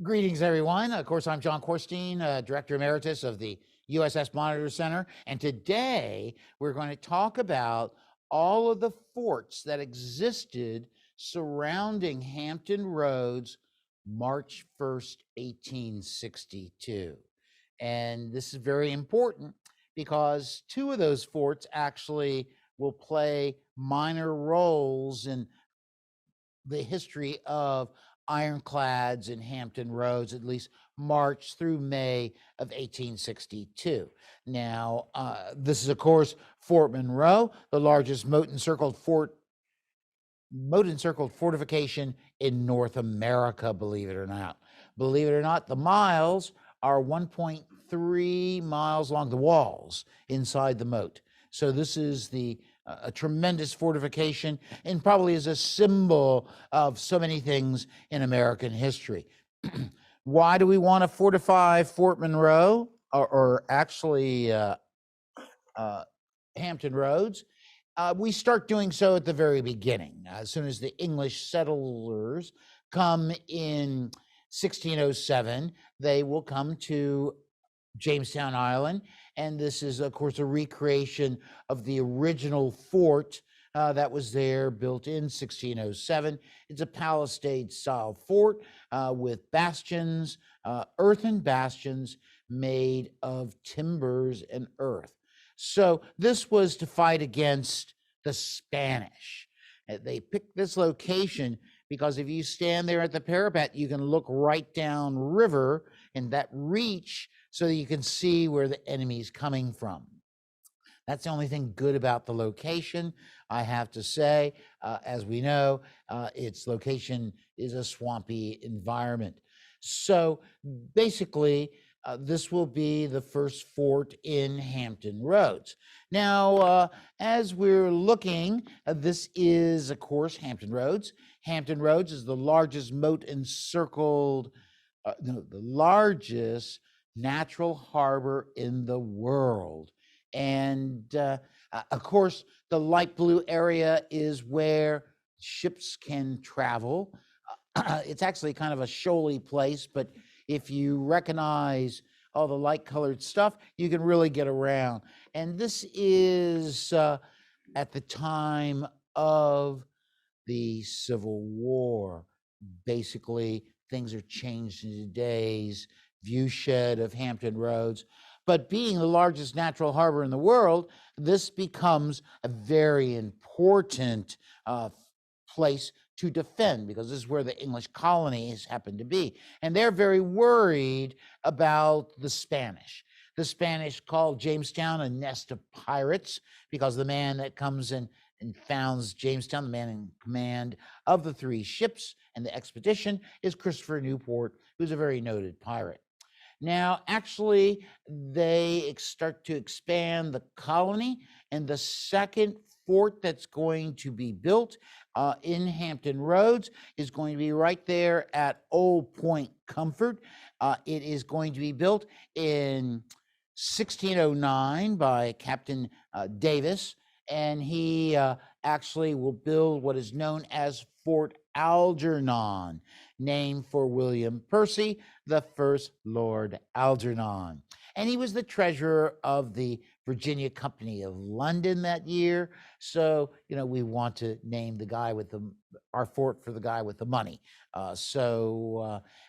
Greetings, everyone. Of course, I'm John Corstein, Director Emeritus of the USS Monitor Center. And today we're going to talk about all of the forts that existed surrounding Hampton Roads March 1st, 1862. And this is very important because two of those forts actually will play minor roles in the history of ironclads in Hampton Roads, at least March through May of 1862. Now, this is, of course, Fort Monroe, the largest moat-encircled fortification in North America, believe it or not. Believe it or not, the miles are 1.3 miles along the walls inside the moat. So this is a tremendous fortification and probably is a symbol of so many things in American history. Why do we want to fortify Fort Monroe or actually Hampton Roads? We start doing so at the very beginning. As soon as the English settlers come in 1607, they will come to Jamestown Island. And this is, of course, a recreation of the original fort that was there, built in 1607. It's a palisade-style fort with bastions, earthen bastions made of timbers and earth. So this was to fight against the Spanish. They picked this location because if you stand there at the parapet, you can look right down river in that reach so that you can see where the enemy's coming from. That's the only thing good about the location, I have to say. As we know, its location is a swampy environment. So basically, this will be the first fort in Hampton Roads. Now, as we're looking, this is, of course, Hampton Roads. Hampton Roads is the largest moat-encircled, the largest natural harbor in the world. And of course, the light blue area is where ships can travel. It's actually kind of a shoaly place, but if you recognize all the light colored stuff, you can really get around. And this is at the time of the Civil War. Basically, things are changed in today's viewshed of Hampton Roads. But being the largest natural harbor in the world, this becomes a very important place to defend, because this is where the English colonies happen to be. And they're very worried about the Spanish. The Spanish call Jamestown a nest of pirates because the man that comes in and founds Jamestown, the man in command of the three ships and the expedition, is Christopher Newport, who's a very noted pirate. Now, actually, they start to expand the colony, and the second fort that's going to be built in Hampton Roads is going to be right there at Old Point Comfort. It is going to be built in 1609 by Captain Davis, and he actually will build what is known as Fort Algernon, named for William Percy, the first Lord Algernon. And he was the treasurer of the Virginia Company of London that year. So, we want to name the guy with our fort for the guy with the money.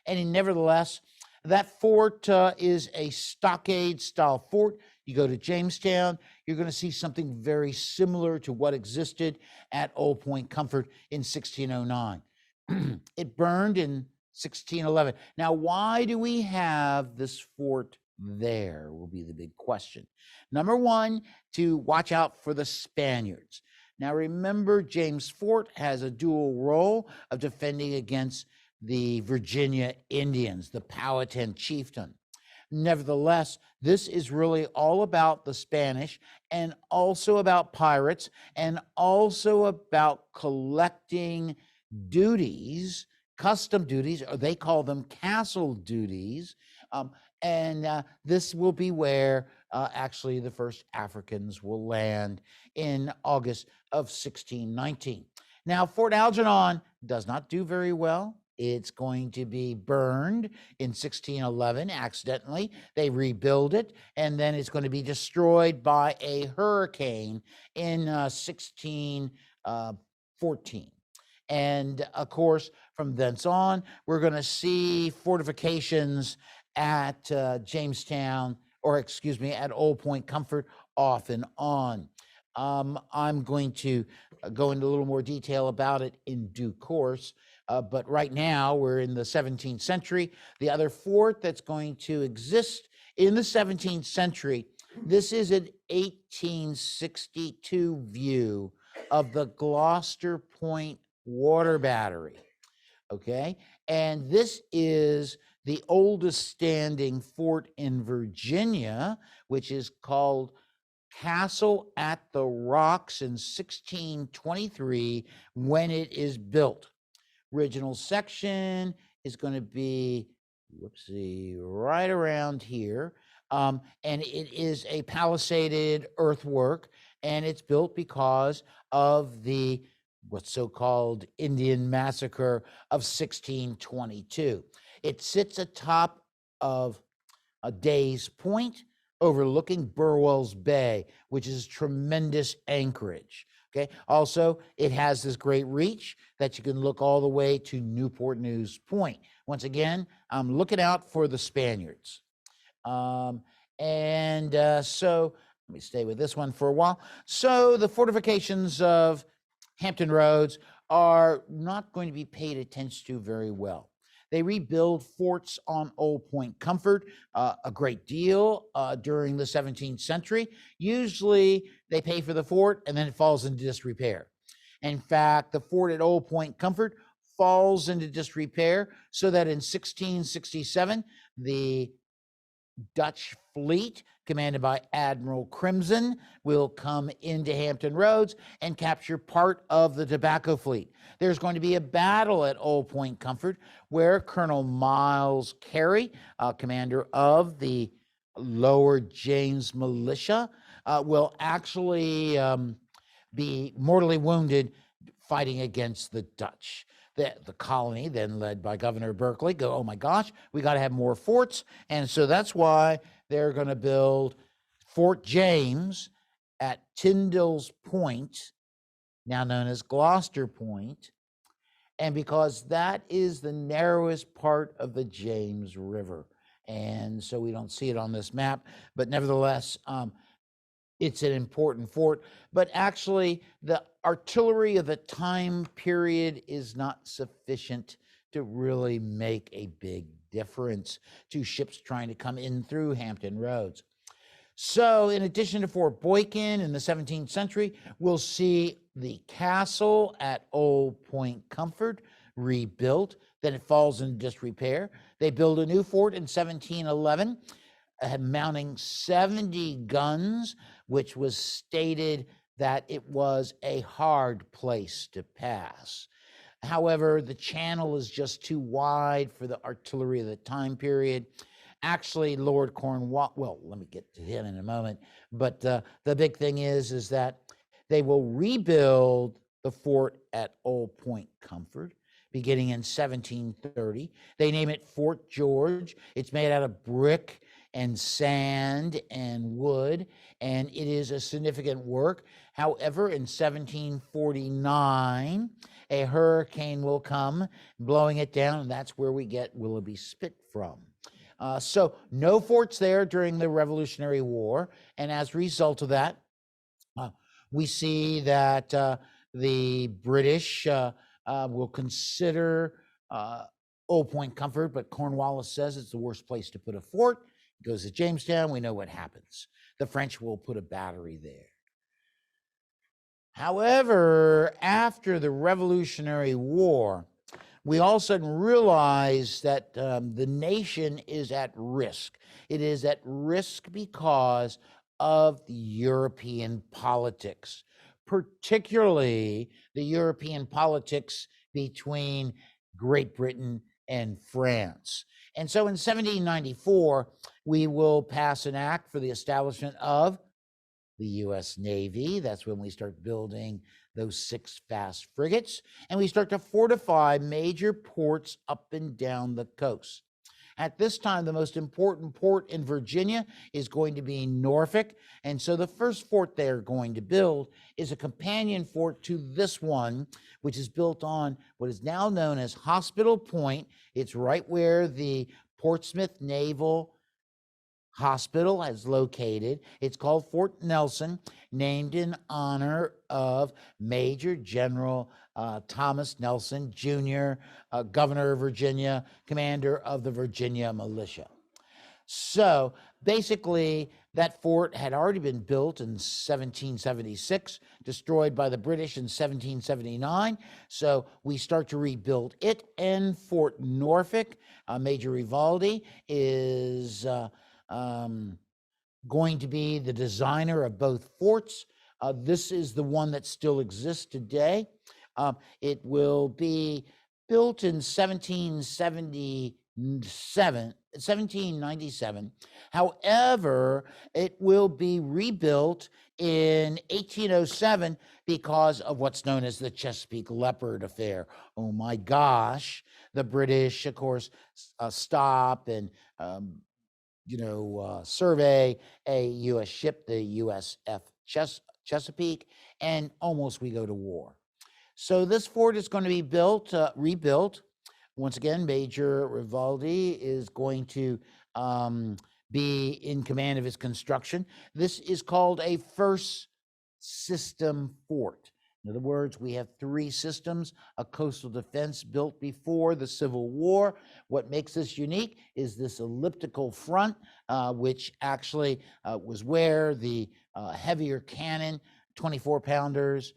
Nevertheless, that fort is a stockade-style fort. You go to Jamestown, you're going to see something very similar to what existed at Old Point Comfort in 1609. It burned in 1611. Now, why do we have this fort there will be the big question. Number one, to watch out for the Spaniards. Now, remember, James Fort has a dual role of defending against the Virginia Indians, the Powhatan chieftain. Nevertheless, this is really all about the Spanish and also about pirates and also about collecting duties, custom duties, or they call them castle duties. This will be where actually the first Africans will land in August of 1619. Now, Fort Algernon does not do very well. It's going to be burned in 1611 accidentally. They rebuild it, and then it's going to be destroyed by a hurricane in 1614. And of course, from thence on, we're going to see fortifications at Jamestown, or excuse me, at Old Point Comfort off and on. I'm going to go into a little more detail about it in due course. But right now, we're in the 17th century. The other fort that's going to exist in the 17th century, this is an 1862 view of the Gloucester Point Water Battery. Okay, and this is the oldest standing fort in Virginia, which is called Castle at the Rocks in 1623 when it is built. Original section is going to be, whoopsie, right around here. And it is a palisaded earthwork, and it's built because of the what's so-called Indian Massacre of 1622. It sits atop of a Day's Point overlooking Burwell's Bay, which is tremendous anchorage. Okay. Also, it has this great reach that you can look all the way to Newport News Point. Once again, I'm looking out for the Spaniards. So let me stay with this one for a while. So the fortifications of Hampton Roads are not going to be paid attention to very well. They rebuild forts on Old Point Comfort a great deal during the 17th century. Usually they pay for the fort and then it falls into disrepair. In fact, the fort at Old Point Comfort falls into disrepair so that in 1667, the Dutch fleet, commanded by Admiral Crimson, will come into Hampton Roads and capture part of the tobacco fleet. There's going to be a battle at Old Point Comfort where Colonel Miles Carey, commander of the Lower James Militia, will actually be mortally wounded fighting against the Dutch. The colony, then led by Governor Berkeley, go, oh my gosh, we got to have more forts. And so that's why they're going to build Fort James at Tyndall's Point, now known as Gloucester Point. And because that is the narrowest part of the James River. And so we don't see it on this map, but nevertheless, it's an important fort, but actually the artillery of the time period is not sufficient to really make a big difference to ships trying to come in through Hampton Roads. So in addition to Fort Boykin in the 17th century, we'll see the castle at Old Point Comfort rebuilt. Then it falls into disrepair. They build a new fort in 1711, mounting 70 guns, which was stated that it was a hard place to pass. However, the channel is just too wide for the artillery of the time period. Actually, Lord Cornwallis, well, let me get to him in a moment, but the big thing is that they will rebuild the fort at Old Point Comfort beginning in 1730. They name it Fort George. It's made out of brick and sand and wood, and it is a significant work. However, in 1749, a hurricane will come, blowing it down, and that's where we get Willoughby Spit from. So no forts there during the Revolutionary War, and as a result of that, we see that the British will consider Old Point Comfort, but Cornwallis says it's the worst place to put a fort. It goes to Jamestown, we know what happens. The French will put a battery there. However, after the Revolutionary War, we all of a sudden realize that the nation is at risk. It is at risk because of the European politics, particularly the European politics between Great Britain and France. And so in 1794, we will pass an act for the establishment of the U.S. Navy. That's when we start building those 6 fast frigates, and we start to fortify major ports up and down the coast. At this time, the most important port in Virginia is going to be Norfolk. And so the first fort they're going to build is a companion fort to this one, which is built on what is now known as Hospital Point. It's right where the Portsmouth Naval Hospital is located. It's called Fort Nelson, named in honor of Major General Thomas Nelson, Jr., Governor of Virginia, commander of the Virginia Militia. So basically, that fort had already been built in 1776, destroyed by the British in 1779. So we start to rebuild it. And Fort Norfolk, Major Rivaldi is going to be the designer of both forts. This is the one that still exists today. It will be built in 1797. However, it will be rebuilt in 1807 because of what's known as the Chesapeake Leopard affair. Oh my gosh, the British, of course, stop and survey a U.S. ship, the USF Chesapeake, and almost we go to war. So this fort is going to be rebuilt. Once again, Major Rivaldi is going to be in command of its construction. This is called a first system fort. In other words, we have 3 systems, a coastal defense built before the Civil War. What makes this unique is this elliptical front, which actually was where the heavier cannon, 24-pounders,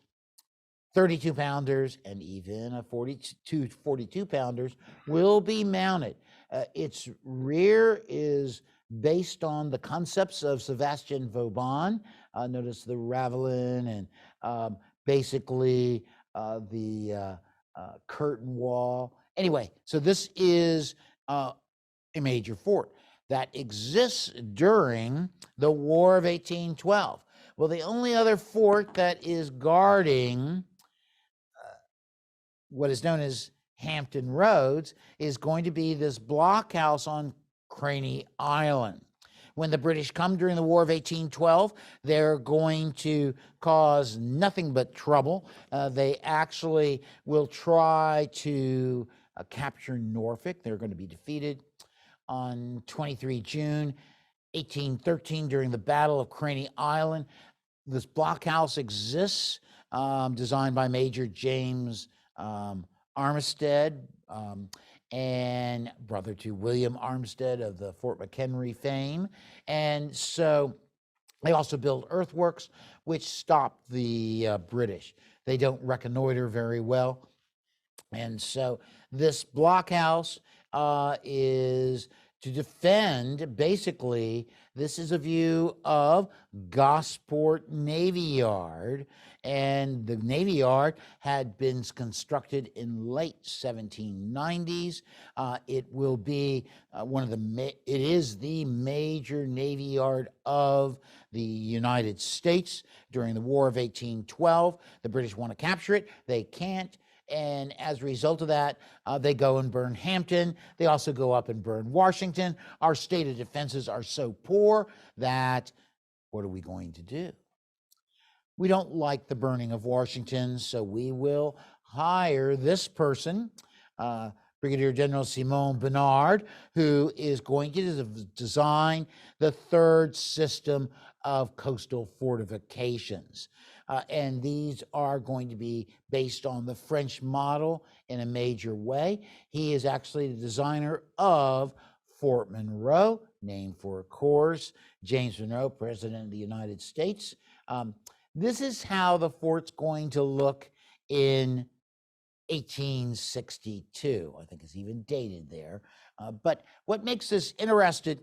32-pounders, and even a 42-pounders will be mounted. Its rear is based on the concepts of Sebastian Vauban. Notice the ravelin and basically the curtain wall. Anyway, so this is a major fort that exists during the War of 1812. Well, the only other fort that is guarding what is known as Hampton Roads is going to be this blockhouse on Craney Island. When the British come during the War of 1812, they're going to cause nothing but trouble. They actually will try to capture Norfolk. They're going to be defeated on 23 June 1813 during the Battle of Craney Island. This blockhouse exists, designed by Major James Armistead, and brother to William Armistead of the Fort McHenry fame. And so they also build earthworks, which stop the British. They don't reconnoiter very well. And so this blockhouse is to defend, basically, this is a view of Gosport Navy Yard. And the Navy Yard had been constructed in late 1790s. It will be it is the major Navy Yard of the United States during the War of 1812. The British want to capture it. They can't. And as a result of that, they go and burn Hampton. They also go up and burn Washington. Our state of defenses are so poor that what are we going to do? We don't like the burning of Washington, so we will hire this person, Brigadier General Simon Bernard, who is going to design the 3rd system of coastal fortifications. And these are going to be based on the French model in a major way. He is actually the designer of Fort Monroe, named for, of course, James Monroe, President of the United States. This is how the fort's going to look in 1862. I think it's even dated there. But what makes this interesting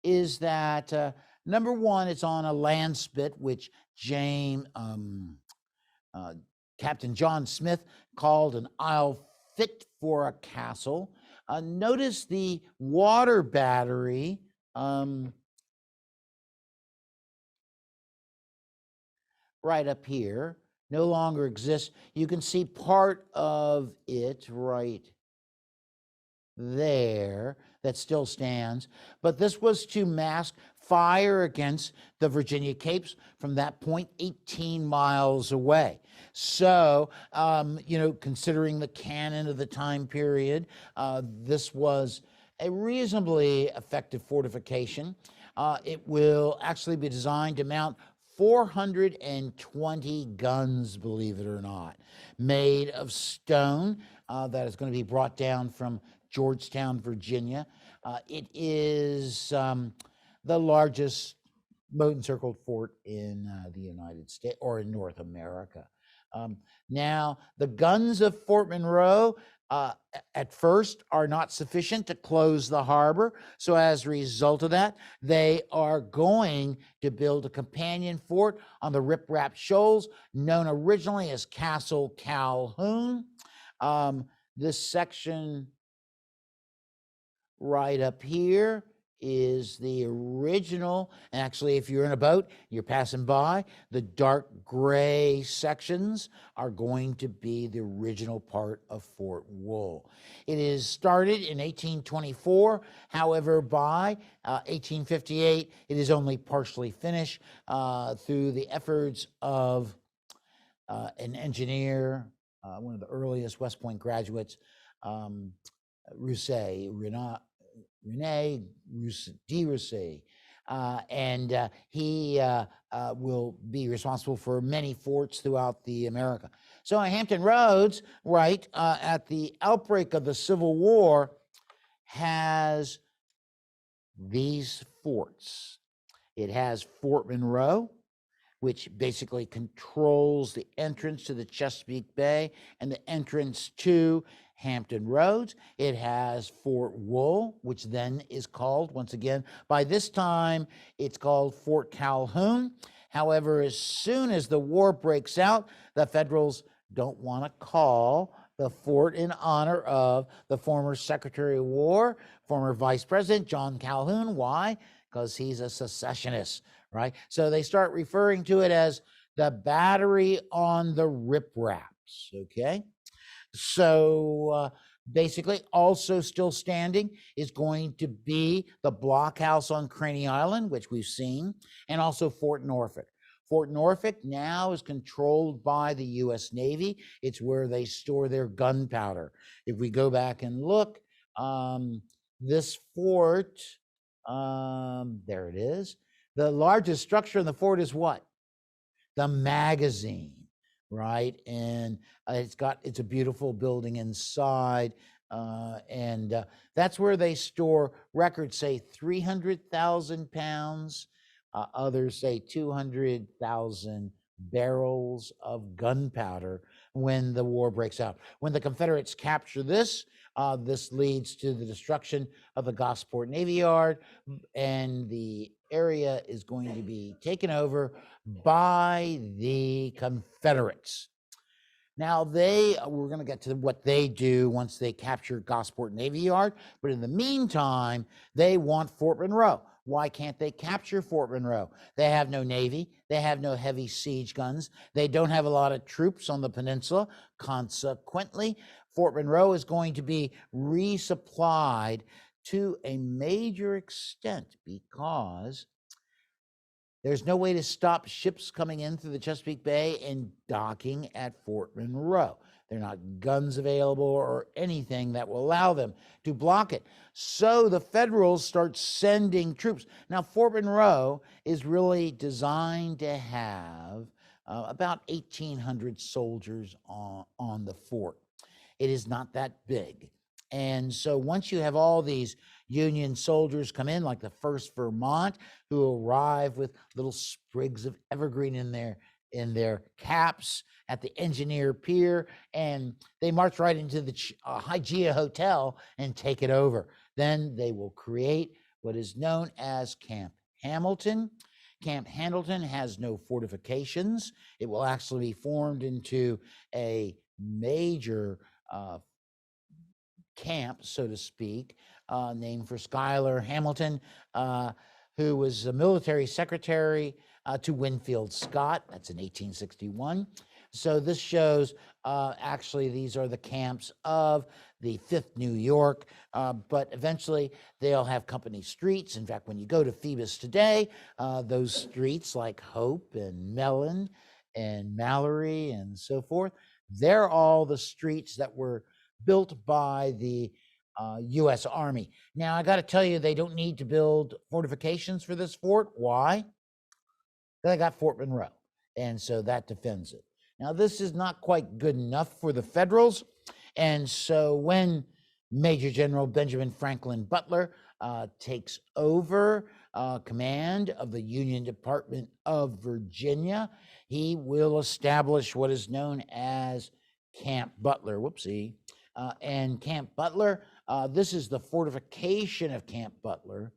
is that, number one, it's on a land spit, which Captain John Smith called an isle fit for a castle. Notice the water battery right up here, no longer exists. You can see part of it right there that still stands, but this was to mask fire against the Virginia Capes from that point 18 miles away. So, considering the cannon of the time period, this was a reasonably effective fortification. It will actually be designed to mount 420 guns, believe it or not, made of stone that is going to be brought down from Georgetown, Virginia. It is the largest moat encircled fort in the United States or in North America. Now, the guns of Fort Monroe at first are not sufficient to close the harbor. So as a result of that, they are going to build a companion fort on the Rip Rap Shoals, known originally as Castle Calhoun. This section right up here is the original. And actually, if you're in a boat, you're passing by, the dark gray sections are going to be the original part of Fort Wool. It is started in 1824. However, by 1858, it is only partially finished through the efforts of an engineer, one of the earliest West Point graduates, Rene de Russet, and he will be responsible for many forts throughout the America. So at Hampton Roads, right, at the outbreak of the Civil War, has these forts. It has Fort Monroe, which basically controls the entrance to the Chesapeake Bay and the entrance to Hampton Roads. It has Fort Wool, which then is called, once again, by this time, it's called Fort Calhoun. However, as soon as the war breaks out, the Federals don't want to call the fort in honor of the former Secretary of War, former Vice President John Calhoun. Why? Because he's a secessionist, right? So they start referring to it as the Battery on the Rip Raps, okay? So basically, also still standing is going to be the blockhouse on Craney Island, which we've seen, and also Fort Norfolk. Fort Norfolk now is controlled by the U.S. Navy. It's where they store their gunpowder. If we go back and look, this fort, there it is. The largest structure in the fort is what? The magazine, right? And it's a beautiful building inside, and that's where they store records, say 300,000 pounds. Others say 200,000 barrels of gunpowder when the war breaks out. When the Confederates capture this, this leads to the destruction of the Gosport Navy Yard, and the area is going to be taken over by the Confederates. Now, we're going to get to what they do once they capture Gosport Navy Yard, but in the meantime, they want Fort Monroe. Why can't they capture Fort Monroe? They have no Navy. They have no heavy siege guns. They don't have a lot of troops on the peninsula. Consequently, Fort Monroe is going to be resupplied to a major extent because there's no way to stop ships coming in through the Chesapeake Bay and docking at Fort Monroe. There are not guns available or anything that will allow them to block it. So the Federals start sending troops. Now, Fort Monroe is really designed to have about 1,800 soldiers on the fort. It is not that big. And so once you have all these Union soldiers come in, like the 1st Vermont, who arrive with little sprigs of evergreen in their caps at the Engineer Pier, and they march right into the Hygeia Hotel and take it over. Then they will create what is known as Camp Hamilton. Camp Hamilton has no fortifications. It will actually be formed into a major camp, so to speak, named for Schuyler Hamilton, who was a military secretary to Winfield Scott. That's in 1861. So this shows, actually, these are the camps of the 5th New York, but eventually they'll have company streets. In fact, when you go to Phoebus today, those streets like Hope and Mellon and Mallory and so forth, they're all the streets that were built by the U.S. Army. Now, I got to tell you, they don't need to build fortifications for this fort. Why? They got Fort Monroe, and so that defends it. Now, this is not quite good enough for the Federals, and so when Major General Benjamin Franklin Butler takes over command of the Union Department of Virginia, he will establish what is known as Camp Butler. Whoopsie. And Camp Butler, this is the fortification of Camp Butler,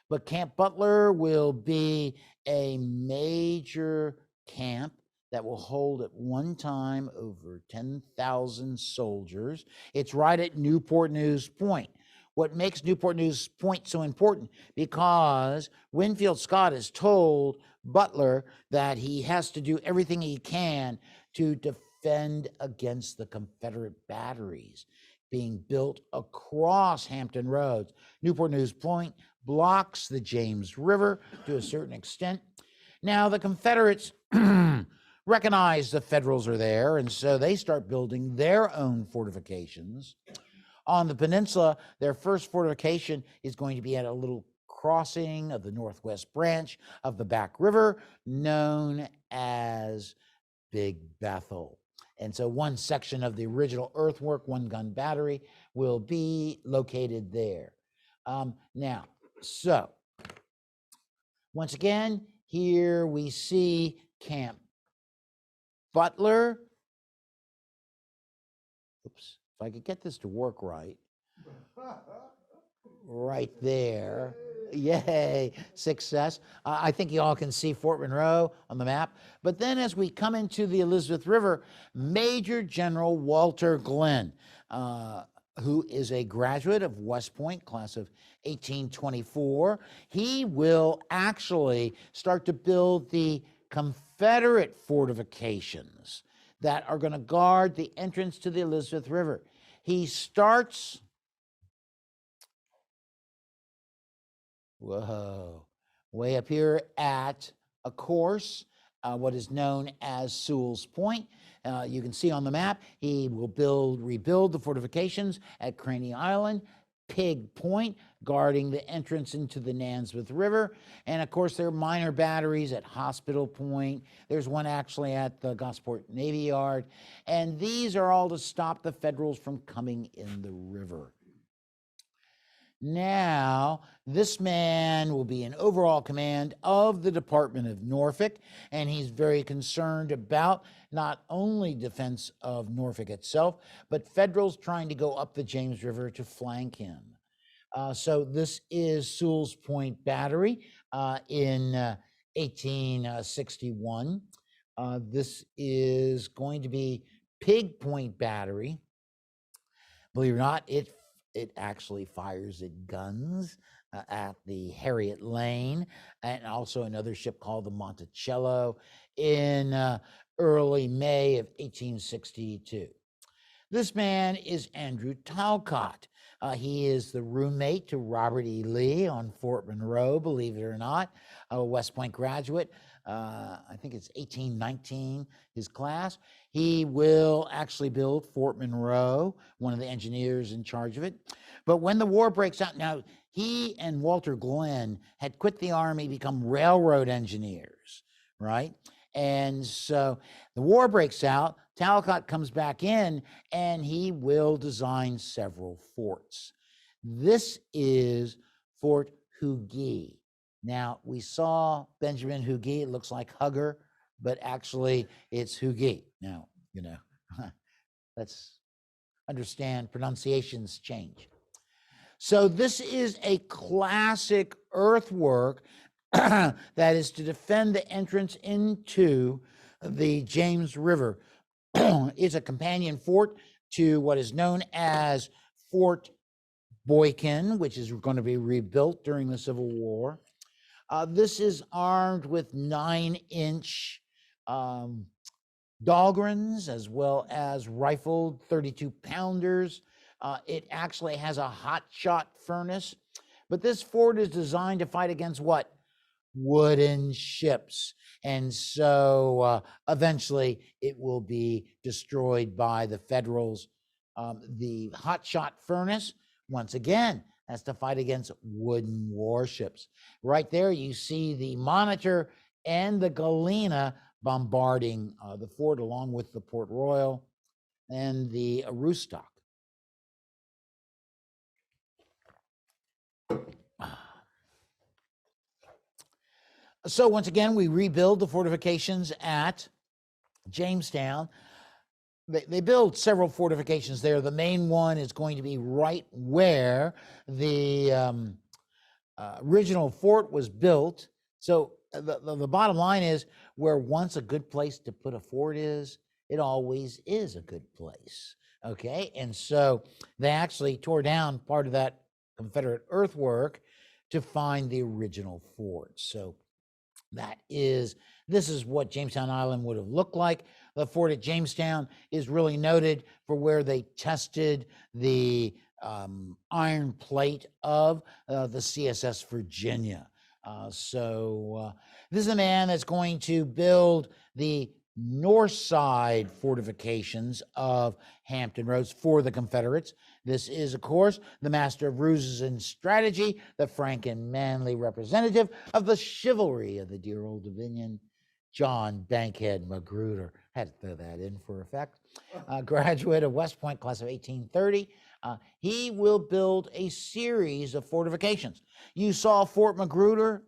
but Camp Butler will be a major camp that will hold at one time over 10,000 soldiers. It's right at Newport News Point. What makes Newport News Point so important? Because Winfield Scott has told Butler that he has to do everything he can to defend against the Confederate batteries being built across Hampton Roads. Newport News Point blocks the James River to a certain extent. Now, the Confederates recognize the Federals are there, and so they start building their own fortifications. On the peninsula, their first fortification is going to be at a little crossing of the northwest branch of the Back River, known as Big Bethel. And so one section of the original earthwork, one-gun battery, will be located there. Now, so once again, here we see Camp Butler. Oops, if I could get this to work right. Right there. Yay, success. I think you all can see Fort Monroe on the map. But then as we come into the Elizabeth River, Major General Walter Glenn, who is a graduate of West Point, class of 1824, he will actually start to build the Confederate fortifications that are going to guard the entrance to the Elizabeth River. He starts, way up here at a course, what is known as Sewell's Point. You can see on the map, he will rebuild the fortifications at Craney Island, Pig Point, guarding the entrance into the Nansmouth River. And of course, there are minor batteries at Hospital Point. There's one actually at the Gosport Navy Yard. And these are all to stop the Federals from coming in the river. Now, this man will be in overall command of the Department of Norfolk, and he's very concerned about not only defense of Norfolk itself, but Federals trying to go up the James River to flank him. So this is Sewell's Point Battery in 1861. This is going to be Pig Point Battery. Believe it or not, it actually fires at guns at the Harriet Lane, and also another ship called the Monticello in early May of 1862. This man is Andrew Talcott. He is the roommate to Robert E. Lee on Fort Monroe, believe it or not, a West Point graduate. I think it's 1819, his class. He will actually build Fort Monroe, one of the engineers in charge of it. But when the war breaks out, now he and Walter Glenn had quit the Army, become railroad engineers, right? And so the war breaks out, Talcott comes back in, and he will design several forts. This is Fort Huger. Now, we saw Benjamin Huger. It looks like Hugger, but actually it's Huger. Now, you know, let's understand pronunciations change. So this is a classic earthwork that is to defend the entrance into the James River. It's a companion fort to what is known as Fort Boykin, which is going to be rebuilt during the Civil War. This is armed with 9-inch Dahlgrens as well as rifled 32-pounders. It actually has a hot shot furnace, but this fort is designed to fight against what? Wooden ships. And so eventually it will be destroyed by the Federals. The hot shot furnace, once again, has to fight against wooden warships. Right there, you see the Monitor and the Galena bombarding the fort, along with the Port Royal and the Aroostook. So once again, we rebuild the fortifications at Jamestown. They build several fortifications there. The main one is going to be right where the original fort was built. So the bottom line is, where once a good place to put a fort is, it always is a good place. Okay, and so they actually tore down part of that Confederate earthwork to find the original fort. So this is what Jamestown Island would have looked like. The fort at Jamestown is really noted for where they tested the iron plate of the CSS Virginia. This is a man that's going to build the north side fortifications of Hampton Roads for the Confederates. This is, of course, the master of ruses and strategy, the frank and manly representative of the chivalry of the dear old Dominion, John Bankhead Magruder. Had to throw that in for effect. Graduate of West Point, class of 1830. He will build a series of fortifications. You saw Fort Huger.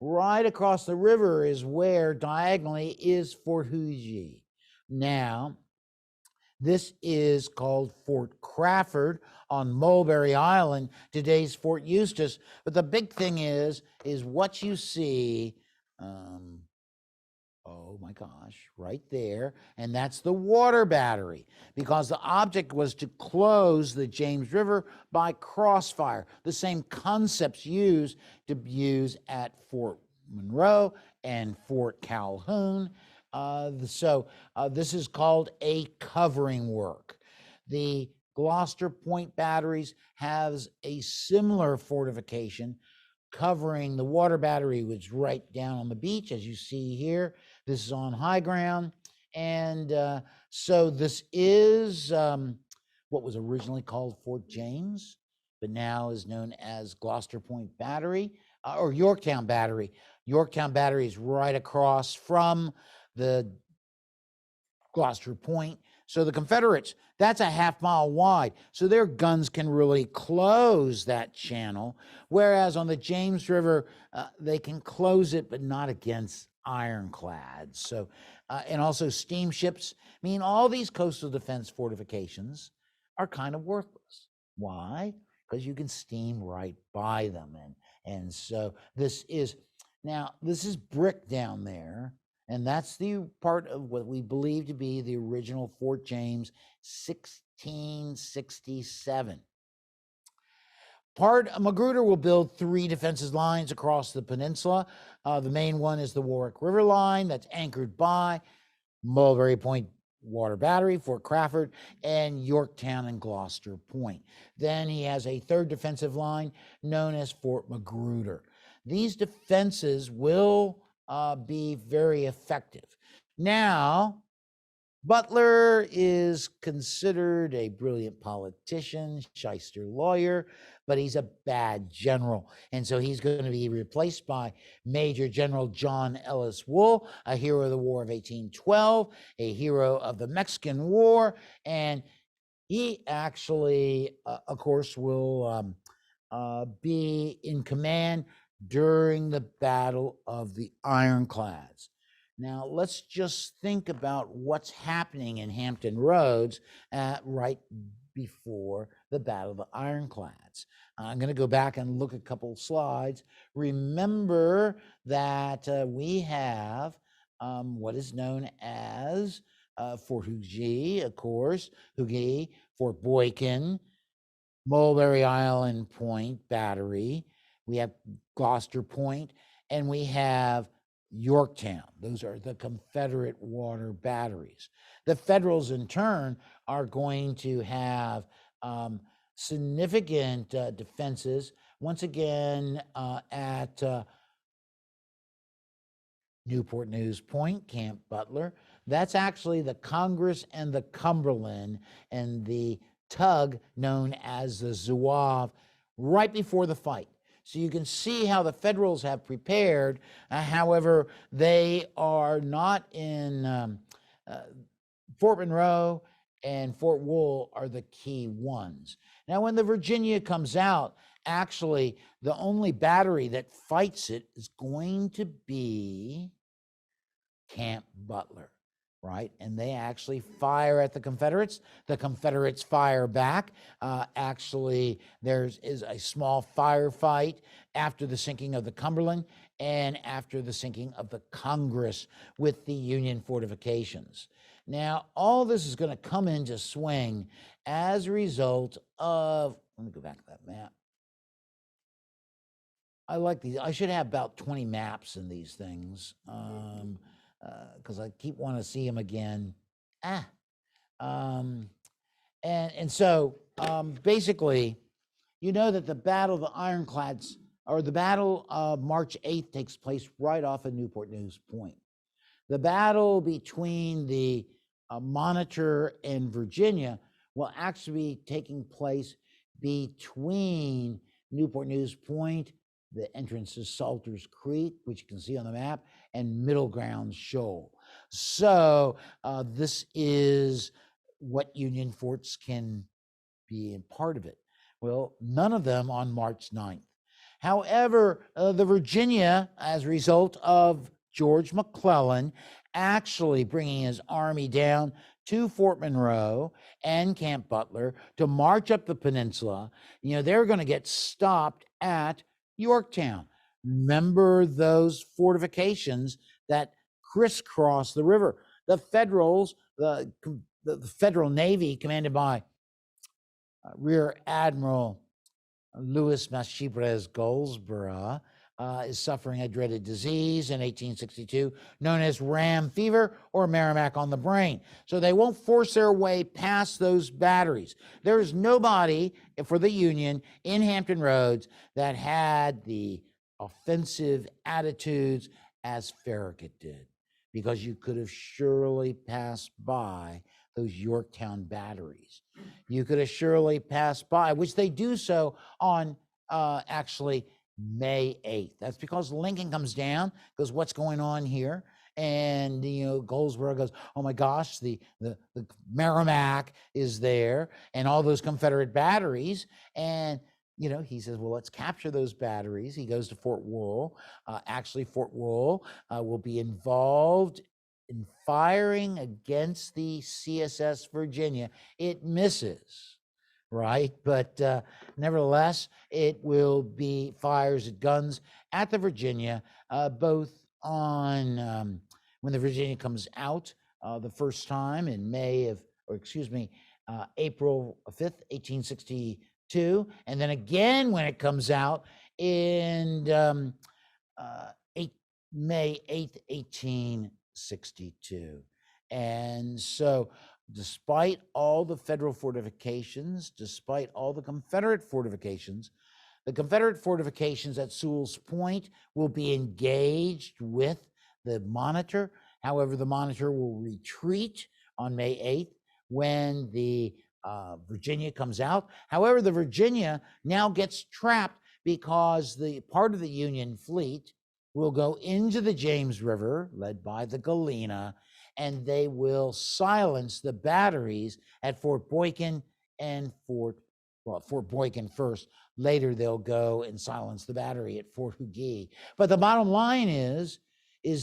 Right across the river is where diagonally is Fort Huger. Now, this is called Fort Crawford on Mulberry Island, today's Fort Eustis. But the big thing is what you see, oh my gosh, right there. And that's the water battery, because the object was to close the James River by crossfire. The same concepts used at Fort Monroe and Fort Calhoun. This is called a covering work. The Gloucester Point batteries has a similar fortification covering the water battery, which is right down on the beach, as you see here. This is on high ground. And so this is what was originally called Fort James, but now is known as Gloucester Point Battery, or Yorktown Battery. Yorktown Battery is right across from the Gloucester Point. So the Confederates, that's a half-mile wide, so their guns can really close that channel, whereas on the James River, they can close it, but not against ironclads. So, and also steamships. I mean, all these coastal defense fortifications are kind of worthless. Why? Because you can steam right by them. And so this is brick down there. And that's the part of what we believe to be the original Fort James, 1667. Magruder will build 3 defensive lines across the peninsula. The main one is the Warwick River line that's anchored by Mulberry Point Water Battery, Fort Crawford, and Yorktown and Gloucester Point. Then he has a 3rd defensive line known as Fort Magruder. These defenses will be very effective. Now, Butler is considered a brilliant politician, shyster lawyer, but he's a bad general. And so he's going to be replaced by Major General John Ellis Wool, a hero of the War of 1812, a hero of the Mexican War. And he actually, of course, will be in command during the Battle of the Ironclads. Now, let's just think about what's happening in Hampton Roads right before the Battle of the Ironclads. I'm going to go back and look at a couple of slides. Remember that we have what is known as Fort Huger, of course, Fort Boykin, Mulberry Island Point Battery, we have Gloucester Point, and we have Yorktown. Those are the Confederate water batteries. The Federals, in turn, are going to have significant defenses, once again, at Newport News Point, Camp Butler. That's actually the Congress and the Cumberland and the tug known as the Zouave right before the fight. So you can see how the Federals have prepared. However, they are not in Fort Monroe and Fort Wool are the key ones. Now, when the Virginia comes out, actually, the only battery that fights it is going to be Camp Butler, right? And they actually fire at the Confederates. The Confederates fire back. Actually, there is a small firefight after the sinking of the Cumberland and after the sinking of the Congress with the Union fortifications. Now, all this is going to come into swing as a result of, let me go back to that map. I like these. I should have about 20 maps in these things because I keep wanting to see them again. So basically, you know that the Battle of the Ironclads, or the Battle of March 8th, takes place right off of Newport News Point. The battle between the Monitor and Virginia will actually be taking place between Newport News Point, the entrance to Salters Creek, which you can see on the map, and Middle Ground Shoal. So this is what Union forts can be in part of it. Well, none of them on March 9th. However, the Virginia, as a result of George McClellan actually bringing his army down to Fort Monroe and Camp Butler to march up the peninsula, they're going to get stopped at Yorktown. Remember those fortifications that crisscross the river. The Federals, the Federal Navy, commanded by Rear Admiral Louis Machibres Goldsborough, is suffering a dreaded disease in 1862 known as ram fever or Merrimack on the brain. So they won't force their way past those batteries. There is nobody for the Union in Hampton Roads that had the offensive attitudes as Farragut did, because you could have surely passed by those Yorktown batteries. You could have surely passed by, which they do so on actually May 8th. That's because Lincoln comes down, goes, what's going on here? And, Goldsborough goes, oh my gosh, the Merrimack is there and all those Confederate batteries. And, he says, well, let's capture those batteries. He goes to Fort Wool. Actually, Fort Wool will be involved in firing against the CSS Virginia. It misses, right? But nevertheless, it will be fires at guns at the Virginia, both on when the Virginia comes out the first time in April 5th, 1862, and then again when it comes out in May 8th, 1862. And so despite all the Federal fortifications, despite all the Confederate fortifications, the Confederate fortifications at Sewell's Point will be engaged with the Monitor. However, the Monitor will retreat on May 8th when the Virginia comes out. However, the Virginia now gets trapped because the part of the Union fleet will go into the James River, led by the Galena, and they will silence the batteries at Fort Boykin and Fort Boykin first. Later, they'll go and silence the battery at Fort Huger. But the bottom line is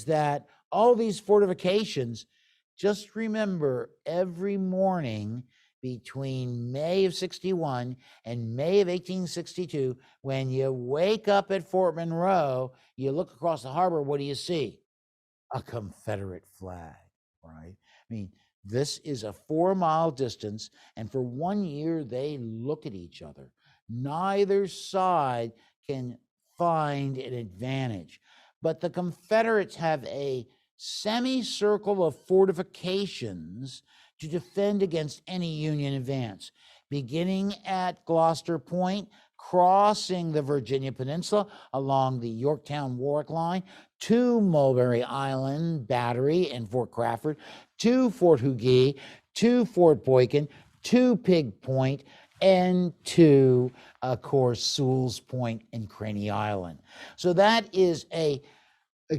that all these fortifications, just remember, every morning between May of 61 and May of 1862, when you wake up at Fort Monroe, you look across the harbor, what do you see? A Confederate flag, right? I mean, this is a 4-mile distance, and for 1 year, they look at each other. Neither side can find an advantage. But the Confederates have a semicircle of fortifications to defend against any Union advance, beginning at Gloucester Point, crossing the Virginia Peninsula along the Yorktown-Warwick line to Mulberry Island Battery and Fort Crawford, to Fort Huger, to Fort Boykin, to Pig Point, and to, of course, Sewell's Point and Craney Island. So that is a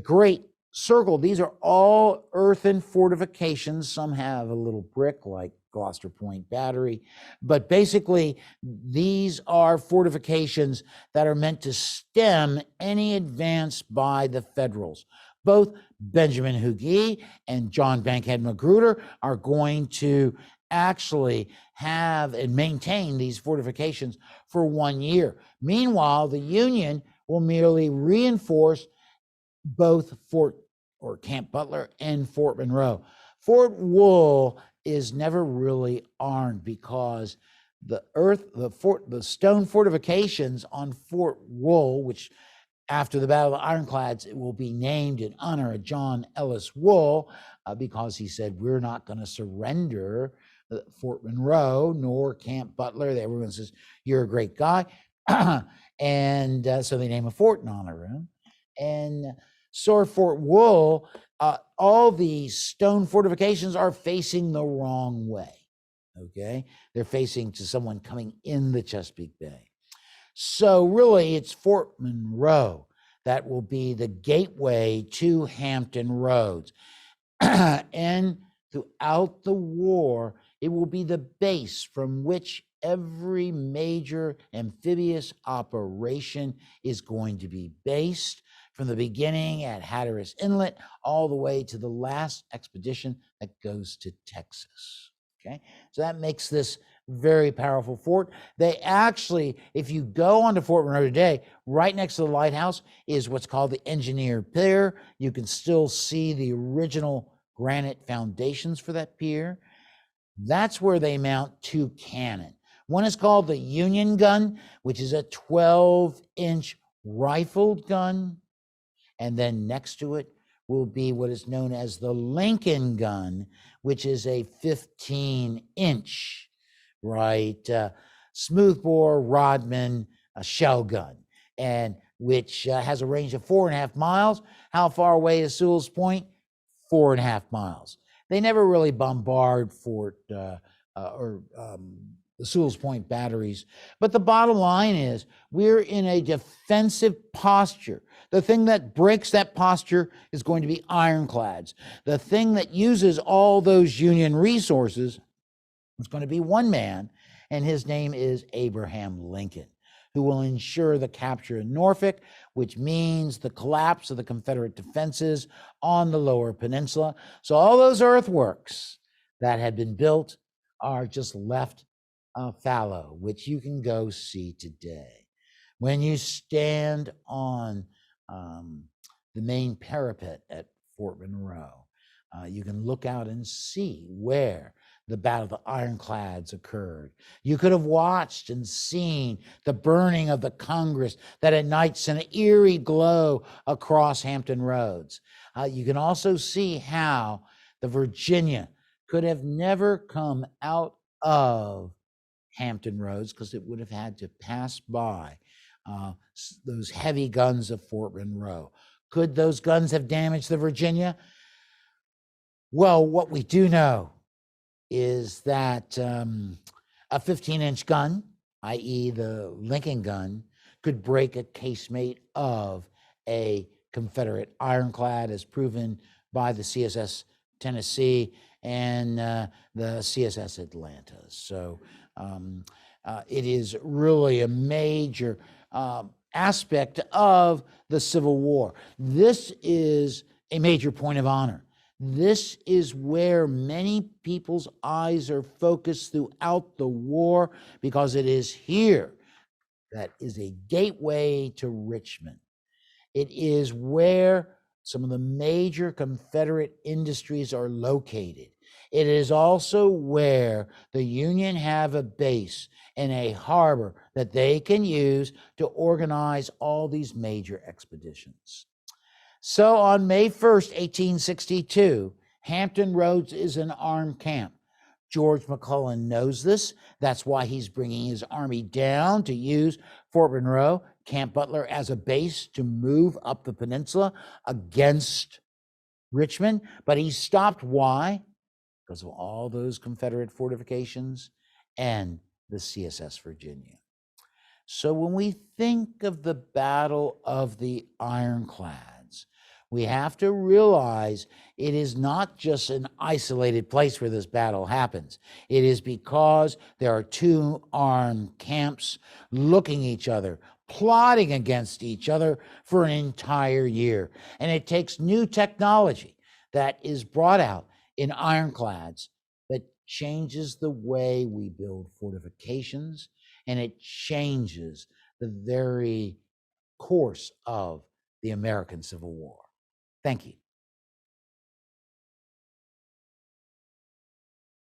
great circle. These are all earthen fortifications. Some have a little brick like Gloucester Point Battery, but basically these are fortifications that are meant to stem any advance by the Federals. Both Benjamin Huger and John Bankhead Magruder are going to actually have and maintain these fortifications for 1 year. Meanwhile, the Union will merely reinforce both Camp Butler and Fort Monroe. Fort Wool is never really armed because the stone fortifications on Fort Wool, which after the Battle of the Ironclads, it will be named in honor of John Ellis Wool, because he said, we're not going to surrender Fort Monroe nor Camp Butler. Everyone says, you're a great guy. And so they name a fort in honor of him. And so Fort Wool, all these stone fortifications are facing the wrong way, okay? They're facing to someone coming in the Chesapeake Bay. So really, it's Fort Monroe that will be the gateway to Hampton Roads. And throughout the war, it will be the base from which every major amphibious operation is going to be based, from the beginning at Hatteras Inlet all the way to the last expedition that goes to Texas. Okay, so that makes this very powerful fort. They actually, if you go onto Fort Monroe today, right next to the lighthouse is what's called the Engineer Pier. You can still see the original granite foundations for that pier. That's where they mount 2 cannon. One is called the Union gun, which is a 12-inch rifled gun. And then next to it will be what is known as the Lincoln gun, which is a 15-inch, smoothbore Rodman shell gun, and which has a range of 4.5 miles. How far away is Sewell's Point? 4.5 miles. They never really bombard Fort the Sewell's Point batteries. But the bottom line is we're in a defensive posture. The thing that breaks that posture is going to be ironclads. The thing that uses all those Union resources is going to be one man, and his name is Abraham Lincoln, who will ensure the capture of Norfolk, which means the collapse of the Confederate defenses on the lower peninsula. So all those earthworks that had been built are just left fallow, which you can go see today. When you stand on the main parapet at Fort Monroe, you can look out and see where the Battle of the Ironclads occurred. You could have watched and seen the burning of the Congress that at night sent an eerie glow across Hampton Roads. You can also see how the Virginia could have never come out of Hampton Roads because it would have had to pass by those heavy guns of Fort Monroe. Could those guns have damaged the Virginia? Well, what we do know is that a 15-inch gun, i.e. the Lincoln gun, could break a casemate of a Confederate ironclad, as proven by the CSS Tennessee and the CSS Atlanta. So it is really a major aspect of the Civil War. This is a major point of honor. This is where many people's eyes are focused throughout the war, because it is here that is a gateway to Richmond. It is where some of the major Confederate industries are located. It is also where the Union have a base and a harbor that they can use to organize all these major expeditions. So on May 1st, 1862, Hampton Roads is an armed camp. George McClellan knows this. That's why he's bringing his army down to use Fort Monroe, Camp Butler, as a base to move up the peninsula against Richmond. But he stopped. Why? Because of all those Confederate fortifications and the CSS Virginia. So when we think of the Battle of the Ironclads, we have to realize it is not just an isolated place where this battle happens. It is because there are two armed camps looking each other, plotting against each other for an entire year. And it takes new technology that is brought out in ironclads that changes the way we build fortifications, and it changes the very course of the American Civil War. Thank you.